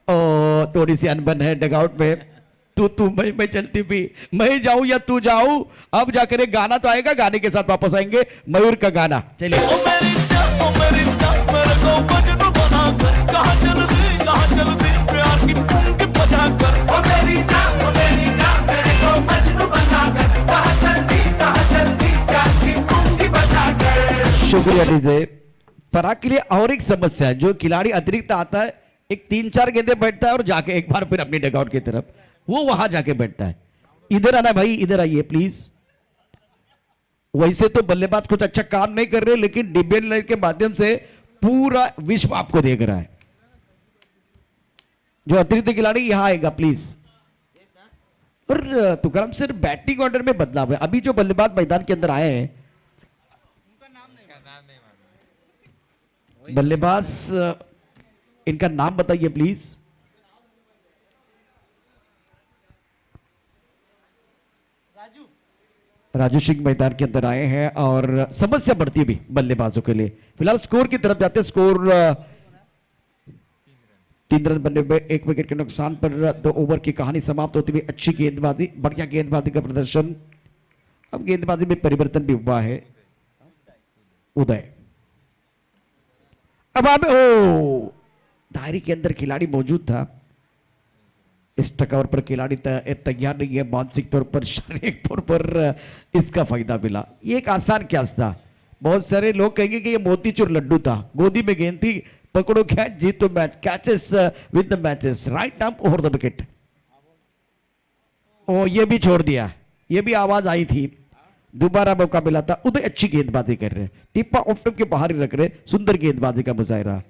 C: ओ थोड़ी सी अनबन है डगआउट में, तू मैं चलती भी, मैं जाऊं या तू जाऊं। अब जाकर एक गाना तो आएगा, गाने के साथ वापस आएंगे, मयूर का गाना। चलिए शुक्रिया डीजे। पराग के लिए और एक समस्या है, जो खिलाड़ी अतिरिक्त आता है, एक 3-4 गेंदे बैठता है और जाके एक बार फिर अपनी डगआउट की तरफ वो वहां जाके बैठता है। इधर आना भाई, इधर आइए प्लीज। वैसे तो बल्लेबाज कुछ अच्छा काम नहीं कर रहे, लेकिन डीबीएल लाइन के माध्यम से पूरा विश्व आपको देख रहा है। जो अतिरिक्त खिलाड़ी यहां आएगा प्लीज। और तुकाराम सर, बैटिंग ऑर्डर में बदलाव है, अभी जो बल्लेबाज मैदान के अंदर आए हैं, बल्लेबाज इनका नाम बताइए प्लीज। राजू सिंह मैदान के अंदर आए हैं और समस्या बढ़ती है भी बल्लेबाजों के लिए। फिलहाल स्कोर की तरफ जाते हैं, स्कोर 3 रन बनने हुए, 1 विकेट के नुकसान पर 2 ओवर की कहानी समाप्त होती हुई। अच्छी गेंदबाजी, बढ़िया गेंदबाजी का प्रदर्शन। अब गेंदबाजी में परिवर्तन भी हुआ है। उदय, अब आप दायरे के अंदर खिलाड़ी मौजूद था, इस टकवर पर खिलाड़ी तैयार नहीं है, मानसिक तौर पर, शारीरिक तौर पर इसका फायदा मिला। ये एक आसान कैच था, बहुत सारे लोग कहेंगे कि ये मोतीचूर लड्डू था, गोदी में गेंद थी, पकड़ो कैच जीतो match, catches with the matches, right arm over the wicket. ओ ये भी छोड़ दिया, ये भी आवाज आई थी, दोबारा मौका मिला था। उदय अच्छी गेंदबाजी कर रहे हैं, टिप्पा ऑफ स्टंप के बाहर ही रख रहे, सुंदर गेंदबाजी का मुजाहिरा।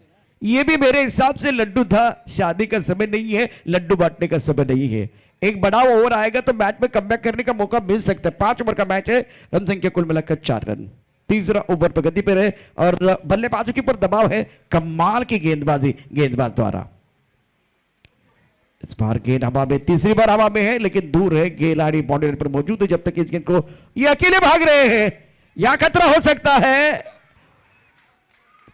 C: ये भी मेरे हिसाब से लड्डू था, शादी का समय नहीं है, लड्डू बांटने का समय नहीं है। एक बड़ा ओवर आएगा तो मैच में कमबैक करने का मौका मिल सकता है। 5 ओवर का मैच है, रन संख्या कुल मिलाकर 4 रन। तीसरा ओवर प्रगति पर है और बल्लेबाजों के ऊपर दबाव है। कमाल की गेंदबाजी गेंदबाज द्वारा। इस बार गेंद हवा में, तीसरी बार हवा में है लेकिन दूर है, खिलाड़ी बाउंड्री पर मौजूद है। जब तक इस गेंद को ये अकेले भाग रहे हैं, या खतरा हो सकता है।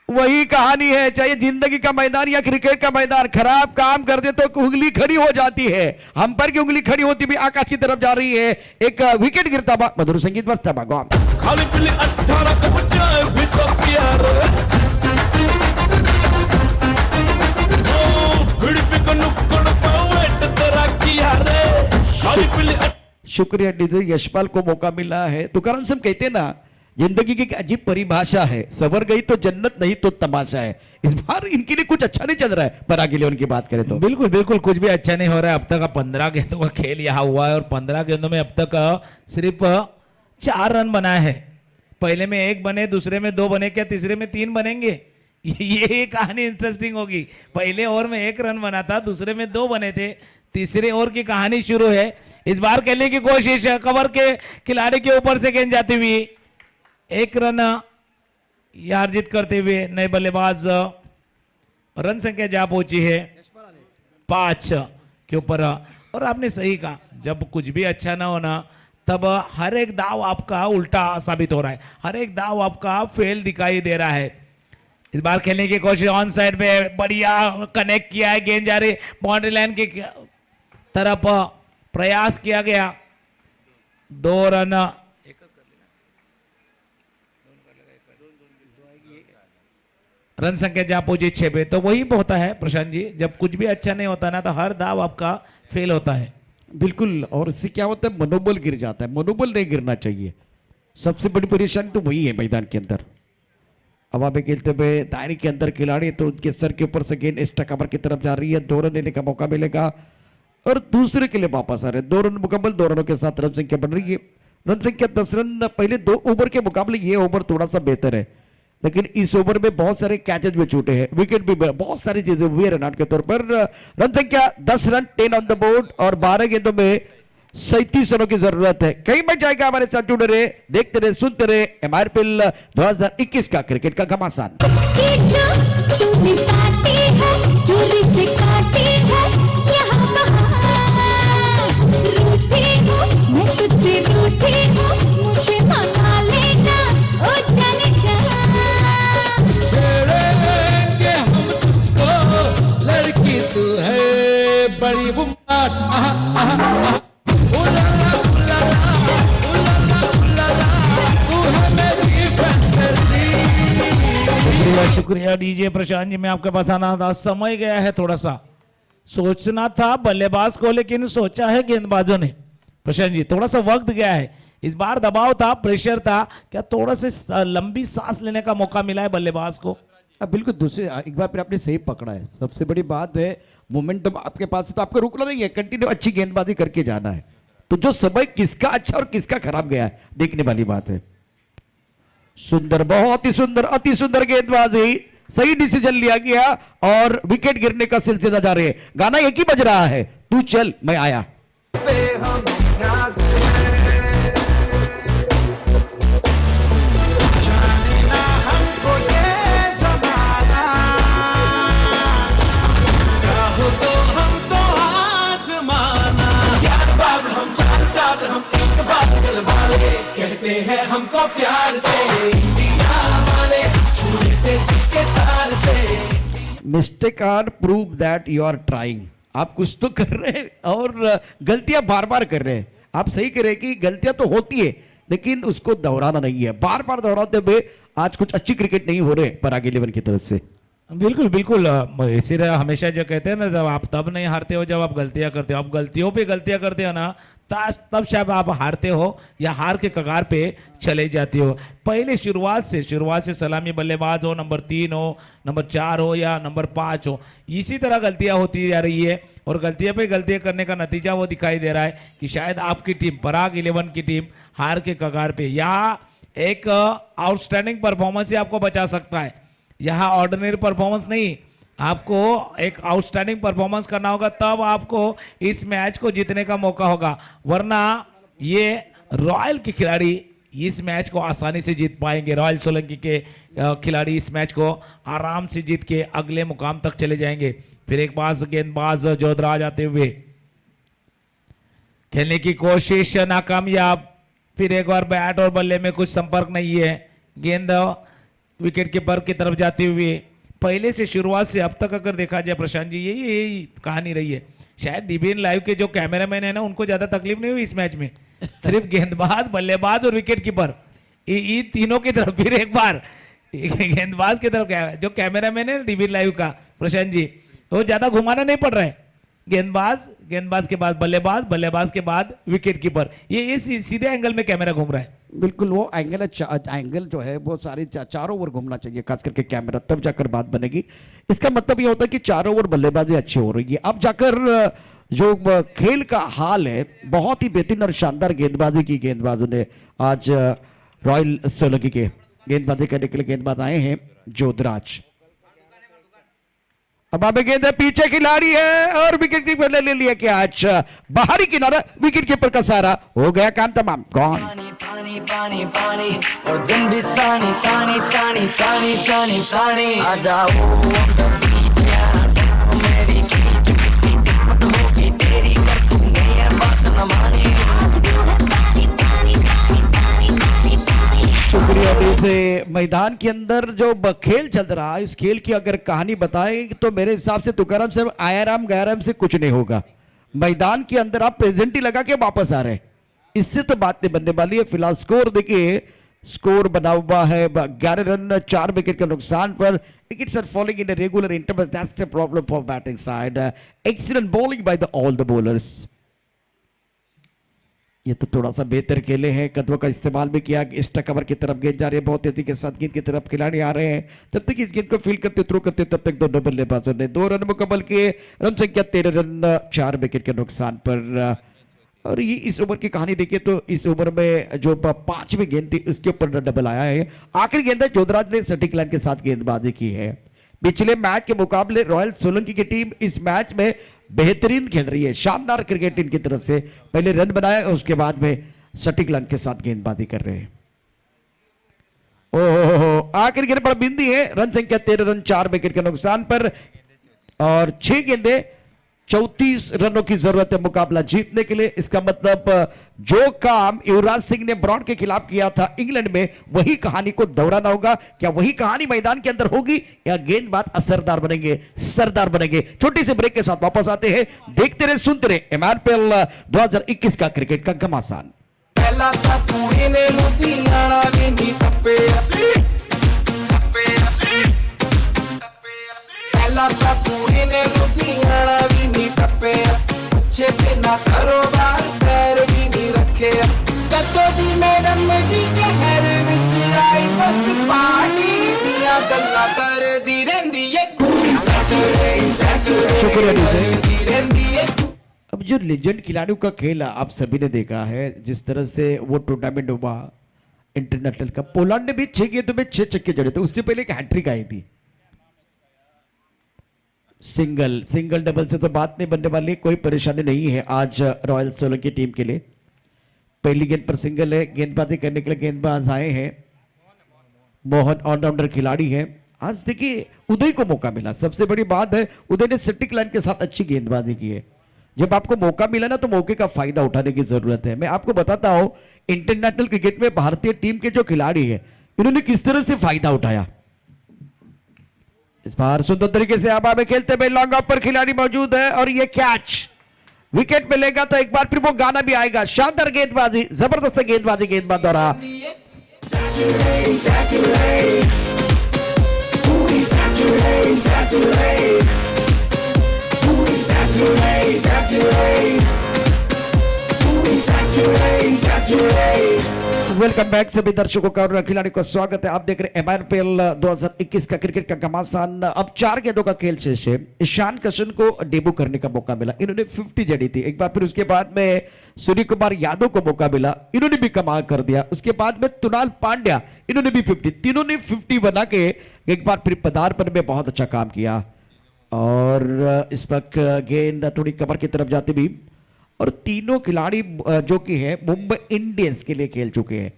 C: वही कहानी है, चाहे जिंदगी का मैदान या क्रिकेट का मैदान, खराब काम कर दे तो उंगली खड़ी हो जाती है। अंपायर की उंगली खड़ी होती भी आकाश की तरफ जा रही है। एक विकेट गिरता हुआ, मधुर संगीत बजता हुआ।
K: खाली पीली 18 का बच्चा है भी तो प्यार,
C: शुक्रिया डीजे, यशपाल को मौका मिला है। तुकाराम सिंह कहते ना, जिंदगी की अजीब परिभाषा है, सवर गई तो जन्नत, नहीं तो तमाशा है। इस बार इनके लिए कुछ अच्छा नहीं चल रहा है। पराग के लिए उनकी बात करें तो
A: बिल्कुल बिल्कुल कुछ भी अच्छा नहीं हो रहा है। अब तक 15 गेंदों का खेल यहाँ हुआ है और 15 गेंदों में अब तक सिर्फ 4 रन बनाए हैं। पहले में 1 बने, दूसरे में 2 बने, क्या तीसरे में 3 बनेंगे? ये कहानी इंटरेस्टिंग होगी। पहले ओवर में 1 रन बना था, दूसरे में 2 बने थे, तीसरे ओवर की कहानी शुरू है। इस बार खेलने की कोशिश, कवर के खिलाड़ी के ऊपर से गेंद जाती हुई, 1 रन यार्जित करते हुए नए बल्लेबाज। रन संख्या जा पहुंची है 5 के ऊपर। और आपने सही कहा, जब कुछ भी अच्छा ना होना तब हर एक दाव आपका उल्टा साबित हो रहा है, हर एक दाव आपका फेल दिखाई दे रहा है। इस बार खेलने की कोशिश, ऑन साइड में बढ़िया कनेक्ट किया है, गेंद जा रही बाउंड्री लाइन की तरफ, प्रयास किया गया, 2 रन। रन संख्या जा पहुंची 6 पे। तो वही होता है प्रशांत जी, जब कुछ भी अच्छा नहीं होता ना तो हर दाव आपका फेल होता है।
C: बिल्कुल, और इससे क्या होता है, मनोबल गिर जाता है। मनोबल नहीं गिरना चाहिए, सबसे बड़ी परेशानी तो वही है मैदान के अंदर। हवा में खेलते हुए दायरे के अंदर खिलाड़ी, तो उनके सर के ऊपर से गेंद एक्स्ट्रा कवर की तरफ जा रही है, 2 रन लेने का मौका मिलेगा और दूसरे के लिए वापस आ रहे हैं। 2 रन मुकम्मल, 2 रनों के साथ रन संख्या बढ़ रही है। रन संख्या 10 रन। पहले 2 ओवर के मुकाबले ये ओवर थोड़ा सा बेहतर है। लेकिन इस ओवर में बहुत सारे कैचेज भी छूटे हैं, विकेट भी बहुत सारी चीजें हुई है रनआउट के तौर पर। रन संख्या 10 रन 10 ऑन द बोर्ड और 12 गेंदों में 37 रनों की जरूरत है। कई मैच जाएगा, हमारे साथ जुड़े रहे, देखते रहे, सुनते रहे। MRPL 2021 का क्रिकेट का घमासान।
I: तूने काटी है चोरी से काटी है यहाँ वहाँ रूठी हूँ मैं तुझसे रूठी हूँ मुझे मना लेना ओ जाने जा
K: छेड़ेंगे हम तुझको लड़की तू है बड़ी बुम्बाट उलाला उलाला उलाला उलाला तू है मेरी फैंटेसी।
A: शुक्रिया डीजे प्रशांत जी, मैं आपके पास आना था, समय गया है, थोड़ा सा सोचना था बल्लेबाज को लेकिन सोचा है गेंदबाजों ने। प्रशांत जी थोड़ा सा वक्त गया है, इस बार दबाव था, प्रेशर था, क्या थोड़ा से लंबी सांस लेने का मौका मिला है बल्लेबाज को?
C: अब बिल्कुल दूसरे एक बार फिर आपने सही पकड़ा है, सबसे बड़ी बात है मोमेंटम आपके पास है तो आपको रुकना नहीं है, कंटिन्यू अच्छी गेंदबाजी करके जाना है। तो जो समय किसका अच्छा और किसका खराब गया है देखने वाली बात है। सुंदर, बहुत ही सुंदर, अति सुंदर गेंदबाजी, सही डिसीजन लिया गया और विकेट गिरने का सिलसिला जारी है। गाना एक ही बज रहा है, तू चल मैं आया।
K: कहते हैं हमको प्यार से इंडिया वाले छू लेते दिल के तार से।
C: Mistake are prove that you are trying. आप कुछ तो कर रहे हैं और गलतियां बार बार कर रहे हैं। आप सही कह रहे हैं कि गलतियां तो होती है लेकिन उसको दोहराना नहीं है। बार बार दोहराते हुए आज कुछ अच्छी क्रिकेट नहीं हो रहे पराग 11 की तरफ से।
A: बिल्कुल बिल्कुल, इसीलिए हमेशा जो कहते हैं ना, जब आप तब नहीं हारते हो जब आप गलतियां करते हो। आप गलतियों पे गलतियां करते हो ना, तब शायद आप हारते हो या हार के कगार पे चले जाते हो। पहले शुरुआत से सलामी बल्लेबाज हो, नंबर 3 हो, नंबर 4 हो या नंबर 5 हो, इसी तरह गलतियां होती जा रही है और गलतियां पे गलतियां करने का नतीजा वो दिखाई दे रहा है कि शायद आपकी टीम, पराग 11 की टीम हार के कगार पे। यहाँ एक आउटस्टैंडिंग परफॉर्मेंस ही आपको बचा सकता है, यहाँ ऑर्डिनरी परफॉर्मेंस नहीं, आपको एक आउटस्टैंडिंग परफॉर्मेंस करना होगा, तब आपको इस मैच को जीतने का मौका होगा। वरना ये रॉयल के खिलाड़ी इस मैच को आसानी से जीत पाएंगे। रॉयल सोलंकी के खिलाड़ी इस मैच को आराम से जीत के अगले मुकाम तक चले जाएंगे। फिर एक बार गेंदबाज जोधराज आते हुए खेलने की कोशिश नाकामयाब। फिर एक बार बैट और बल्ले में कुछ संपर्क नहीं है, गेंद विकेट कीपर की तरफ जाते हुए। पहले से शुरुआत से अब तक अगर देखा जाए प्रशांत जी, यही कहानी रही है। शायद डीबीएन लाइव के जो कैमरामैन है ना, उनको ज्यादा तकलीफ नहीं हुई इस मैच में। सिर्फ गेंदबाज, बल्लेबाज और विकेट कीपर, इन तीनों की तरफ फिर एक बार गेंदबाज की तरफ जो कैमरामैन है डीबीएन लाइव का प्रशांत जी, वो ज्यादा घुमाना नहीं पड़ रहा है। गेंदबाज के बाद बल्लेबाज के बाद विकेट कीपर, ये सीधे एंगल में कैमरा घूम रहा है।
C: बिल्कुल वो एंगल है, एंगल जो है वो सारे चारों ओवर घूमना चाहिए, खास करके कैमरा, तब जाकर बात बनेगी। इसका मतलब ये होता है कि चारों ओवर बल्लेबाजी अच्छी हो रही है। अब जाकर जो खेल का हाल है, बहुत ही बेहतरीन और शानदार गेंदबाजी की गेंदबाजों ने आज रॉयल सोलंकी के गेंदबाजी करने के लिए गेंदबाज आए हैं जोधराज। अब आगे गेंद है, पीछे खिलाड़ी है और विकेट कीपर ले लिया कैच, बाहरी किनारा, विकेट कीपर का सारा, हो गया काम तमाम, गॉन।
F: पानी पानी पानी पानी और दिन भी सानी सानी सानी सानी सानी सानी आ जाओ मेरी किस्मत होगी तेरी, कर तूने ये बात न मानी।
C: शुक्रिया। से मैदान के अंदर जो खेल चल रहा है, इस खेल की अगर कहानी बताएं तो मेरे हिसाब से तुकाराम से आयाराम गयाराम से कुछ नहीं होगा। मैदान के अंदर आप प्रेजेंट ही लगा के वापस आ रहे हैं, इससे तो बात नहीं बनने वाली है। फिलहाल स्कोर देखिए, स्कोर बना हुआ है 11 रन 4 विकेट के नुकसान पर। Wickets are falling in a regular interval, that's the problem for batting side. Excellent bowling by the all the bowlers. ये तो थोड़ा सा बेहतर खेले हैं, कदमों का इस्तेमाल भी किया। एक्स्ट्रा कवर की तरफ गेंद जा रही है, बहुत तेजी के साथ गेंद की तरफ खिलाड़ी आ रहे हैं। तब तक इस गेंद को फील्ड करते, थ्रो करते, तब तक दोनों बल्लेबाजों ने 2 रन मुकम्मल किए। रन संख्या 13 रन 4 विकेट के नुकसान पर। और ये इस ओवर की कहानी देखिए तो इस ओवर में जो पांचवी गेंद थी उसके ऊपर डबल आया है। आखिरी गेंद है जोधराज ने सटीक लाइन के साथ गेंदबाजी की है। पिछले मैच के मुकाबले रॉयल सोलंकी की टीम इस मैच में बेहतरीन खेल रही है। शानदार क्रिकेट इनकी तरफ से, पहले रन बनाए और उसके बाद में सटीक लाइन के साथ गेंदबाजी कर रहे हैं। ओहो, आखिरी गेंद पर बिंदी है। रन संख्या 13 रन 4 विकेट के नुकसान पर और 6 गेंदे 34 रनों की जरूरत है मुकाबला जीतने के लिए। इसका मतलब जो काम युवराज सिंह ने ब्रॉड के खिलाफ किया था इंग्लैंड में, वही कहानी को दोहराना होगा। क्या वही कहानी मैदान के अंदर होगी या गेंदबाज असरदार बनेंगे, सरदार बनेंगे? छोटी सी ब्रेक के साथ वापस आते हैं। देखते रहे, सुनते रहे एमआरपीएल 2021 का क्रिकेट का घमासान।
K: पहला था कुड़ी ने लुधियाना भी नी टप्पे असी पहला था कुड़ी ने लुधियाना भी नी टप्पे अच्छे पे ना कारोबार पैर भी नहीं रखे कदों दी मैडम जी शहर विच आई बस पार्टी दियां गल्लां करदी रहिंदी है कुड़ी सैटरडे करदी रहिंदी है।
C: अब जो लेजेंड खिलाड़ियों का खेल आप सभी ने देखा है, जिस तरह से वो टूर्नामेंट हुआ इंटरनेशनल का, पोलैंड ने भी 6 गेंदों में 6 छक्के जड़े थे। उससे पहले एक हैट्रिक आई थी। सिंगल डबल से तो बात नहीं बनने वाली, कोई परेशानी नहीं है आज रॉयल सोलंकी टीम के लिए। पहली गेंद पर सिंगल है। गेंदबाजी करने के लिए गेंदबाज आए हैं। मोहन ऑलराउंडर खिलाड़ी है। आज देखिए उदय को मौका मिला, सबसे बड़ी बात है उदय ने सटीक लाइन के साथ अच्छी गेंदबाजी की है। जब आपको मौका मिला ना तो मौके का फायदा उठाने की जरूरत है। मैं आपको बताता हूं इंटरनेशनल क्रिकेट में भारतीय टीम के जो खिलाड़ी है इन्होंने किस तरह से फायदा उठाया। इस बार सुंदर तरीके से हवा में खेलते हुए लॉन्ग ऑफ पर खिलाड़ी मौजूद है और ये कैच विकेट पे लेगा तो एक बार फिर वो गाना भी आएगा। शानदार गेंदबाजी, जबरदस्त गेंदबाजी गेंदबाज द्वारा। वेलकम बैक सभी दर्शकों का और खिलाड़ी को स्वागत है। आप देख रहे हैं एमआरपीएल 2021 का क्रिकेट का घमासान। अब 4 गेंदों का खेल शेष है। ईशान किशन को डेब्यू करने का मौका मिला, इन्होंने 50 जड़ी थी। एक बार फिर उसके बाद में सूर्य कुमार यादव को मौका मिला, इन्होंने भी कमाल कर दिया। उसके बाद में तुनाल पांड्या, इन्होंने भी 50, तीनों ने 50 बना के एक बार फिर पदार्पण में बहुत अच्छा काम किया। और इस वक्त गेंद थोड़ी कमर की तरफ जाती भी, और तीनों खिलाड़ी जो कि है मुंबई इंडियंस के लिए खेल चुके हैं।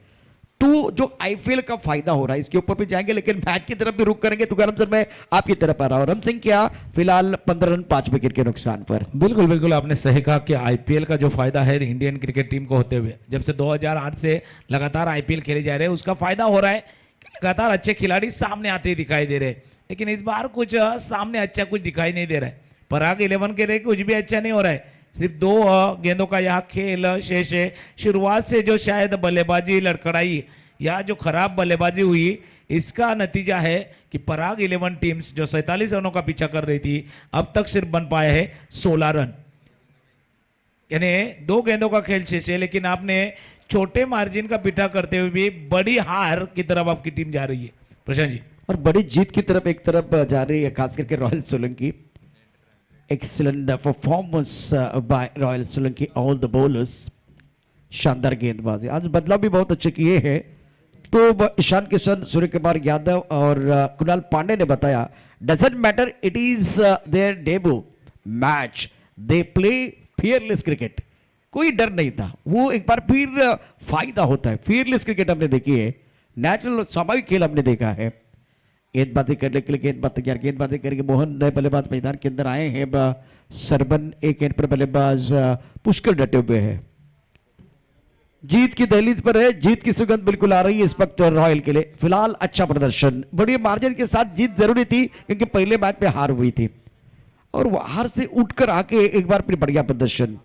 C: तो जो आईपीएल का फायदा हो रहा है इसके ऊपर भी जाएंगे, लेकिन मैच की तरफ भी रुक करेंगे। तो गरम सर मैं आपकी तरफ आ रहा हूं। रन सिंह क्या फिलहाल 15 रन 5 विकेट के नुकसान पर।
A: बिल्कुल बिल्कुल आपने सही कहा कि आईपीएल का जो फायदा है इंडियन क्रिकेट टीम को होते हुए, जब से 2008 से लगातार आईपीएल खेले जा रहे हैं, उसका फायदा हो रहा है कि लगातार अच्छे खिलाड़ी सामने आते दिखाई दे रहे हैं। लेकिन इस बार कुछ सामने अच्छा कुछ दिखाई नहीं दे रहा है। पराग 11 के लिए कुछ भी अच्छा नहीं हो रहा है। सिर्फ 2 गेंदों का यह खेल शेष है। शुरुआत से जो शायद बल्लेबाजी लड़खड़ाई या जो खराब बल्लेबाजी हुई, इसका नतीजा है कि पराग 11 टीम्स जो 47 रनों का पीछा कर रही थी, अब तक सिर्फ बन पाए हैं 16 रन। यानी 2 गेंदों का खेल शेष है, लेकिन आपने छोटे मार्जिन का पीछा करते हुए भी बड़ी हार की तरफ आपकी टीम जा रही है प्रशांत जी,
C: और बड़ी जीत की तरफ एक तरफ जा रही है, खास करके royal Solanki. Excellent performance by royal Solanki, all the bowlers. शानदार गेंदबाजी, आज बदलाव भी बहुत अच्छे किए हैं। तो ईशान किशन, सूर्य कुमार यादव और कुणाल पांडे ने बताया doesn't matter, it is their debut match, they play fearless cricket. कोई डर नहीं था, वो एक बार फिर फायदा होता है। फियरलेस क्रिकेट हमने देखी है, नेचुरल स्वाभाविक खेल हमने देखा है। गेंदबाजी करने के लिए गेंदबाज तैयार, गेंदबाजी करके मोहन नए बल्लेबाज मैदान के अंदर आए हैं। सरबन एक गेंद पर बल्लेबाज पुष्कर डटे हुए हैं। जीत की दहलीज पर है, जीत की सुगंध बिल्कुल आ रही है इस वक्त रॉयल के लिए। फिलहाल अच्छा प्रदर्शन, बड़ी मार्जिन के साथ जीत जरूरी थी क्योंकि पहले मैच में हार हुई थी, और वो हार से उठकर आके एक बार फिर बढ़िया प्रदर्शन।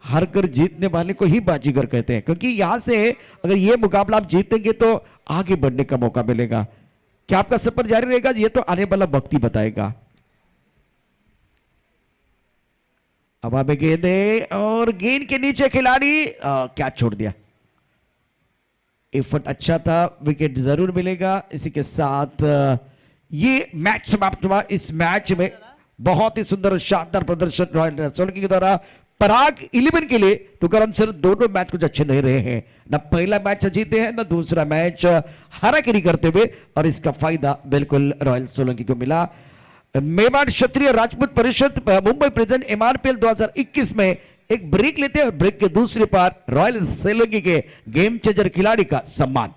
C: हार कर जीतने वाले को ही बाजीगर कहते हैं, क्योंकि यहां से अगर ये मुकाबला आप जीतेंगे तो आगे बढ़ने का मौका मिलेगा। क्या आपका सफर जारी रहेगा, ये तो आने वाला वक्त ही बताएगा। अब आप गेंद और गेंद के नीचे खिलाड़ी क्या छोड़ दिया। एफर्ट अच्छा था, विकेट जरूर मिलेगा। इसी के साथ ये मैच समाप्त हुआ। इस मैच में बहुत ही सुंदर और शानदार प्रदर्शन रॉयल सोलंकी के द्वारा पराग 11 के लिए तो करम सर दोनों मैच कुछ अच्छे नहीं रहे हैं, ना पहला मैच जीते हैं ना दूसरा मैच हारागिरी करते हुए, और इसका फायदा बिल्कुल रॉयल सोलंकी को मिला। मेवाड़ क्षत्रिय राजपूत परिषद मुंबई प्रेजेंट MRPL 2021 में एक ब्रेक लेते हैं और ब्रेक के दूसरे पार रॉयल सोलंकी के गेम चेंजर खिलाड़ी का सम्मान।